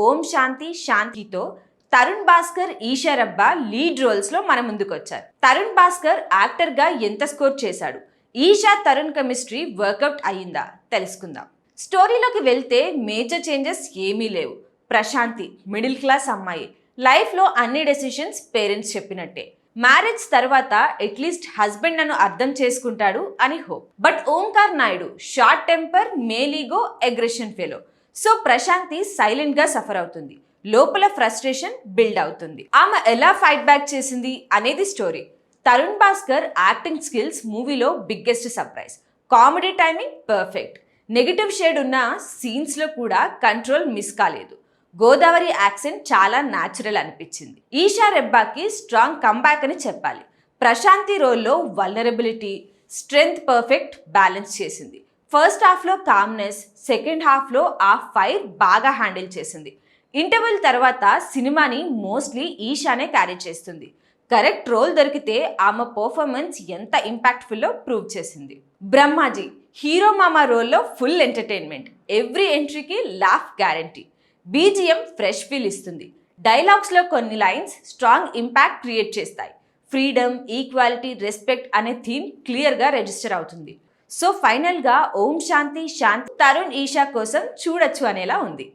ఓం శాంతి శాంతితో Tarun Bhaskar, Isha రబ్బా lead roles లో మన ముందుకు వచ్చారు. తరుణ్ భాస్కర్ యాక్టర్ గా ఎంత స్కోర్ చేశాడు, ఈషా తరుణ్ కెమిస్ట్రీ వర్కౌట్ అయ్యిందా తెలుసుకుందాం. స్టోరీలోకి వెళ్తే మేజర్ చేంజెస్ ఏమీ లేవు. ప్రశాంతి మిడిల్ క్లాస్ అమ్మాయి, లైఫ్ లో అన్ని డెసిషన్స్ పేరెంట్స్ చెప్పినట్టే. మ్యారేజ్ తర్వాత అట్లీస్ట్ హస్బెండ్ నన్ను అర్థం చేసుకుంటాడు అని hope. But Omkar Naidu short temper, male ego, aggression fellow. So Prashanti silent గా సఫర్ అవుతుంది, లోపల ఫ్రస్ట్రేషన్ బిల్డ్ అవుతుంది. ఆమె ఎలా ఫైట్ బ్యాక్ చేసింది అనేది story. Tarun Bhaskar acting skills మూవీలో biggest surprise. Comedy timing perfect. Negative shade ఉన్న సీన్స్ లో కూడా కంట్రోల్ మిస్ కాలేదు. గోదావరి యాక్సెంట్ చాలా న్యాచురల్ అనిపించింది. ఈషా రెబ్బాకి స్ట్రాంగ్ కంబ్యాక్ అని చెప్పాలి. ప్రశాంతి రోల్లో వల్నరబిలిటీ, స్ట్రెంగ్త్ పర్ఫెక్ట్ బ్యాలెన్స్ చేసింది. ఫస్ట్ హాఫ్లో కామ్నెస్, సెకండ్ హాఫ్లో ఆ ఫైర్ బాగా హ్యాండిల్ చేసింది. ఇంటర్వెల్ తర్వాత సినిమాని మోస్ట్లీ ఈషానే క్యారీ చేస్తుంది. కరెక్ట్ రోల్ దొరికితే ఆమె పర్ఫార్మెన్స్ ఎంత ఇంపాక్ట్ఫుల్లో ప్రూవ్ చేసింది. బ్రహ్మాజీ హీరో మామా రోల్లో ఫుల్ ఎంటర్టైన్మెంట్, ఎవ్రీ ఎంట్రీకి laugh guarantee. BGM fresh feel ఇస్తుంది. డైలాగ్స్లో కొన్ని లైన్స్ స్ట్రాంగ్ ఇంపాక్ట్ క్రియేట్ చేస్తాయి. ఫ్రీడమ్, ఈక్వాలిటీ, రెస్పెక్ట్ అనే థీమ్ క్లియర్గా రిజిస్టర్ అవుతుంది. సో ఫైనల్గా ఓం శాంతి శాంతి తరుణ్ ఈషా కోసం చూడొచ్చు అనేలా ఉంది.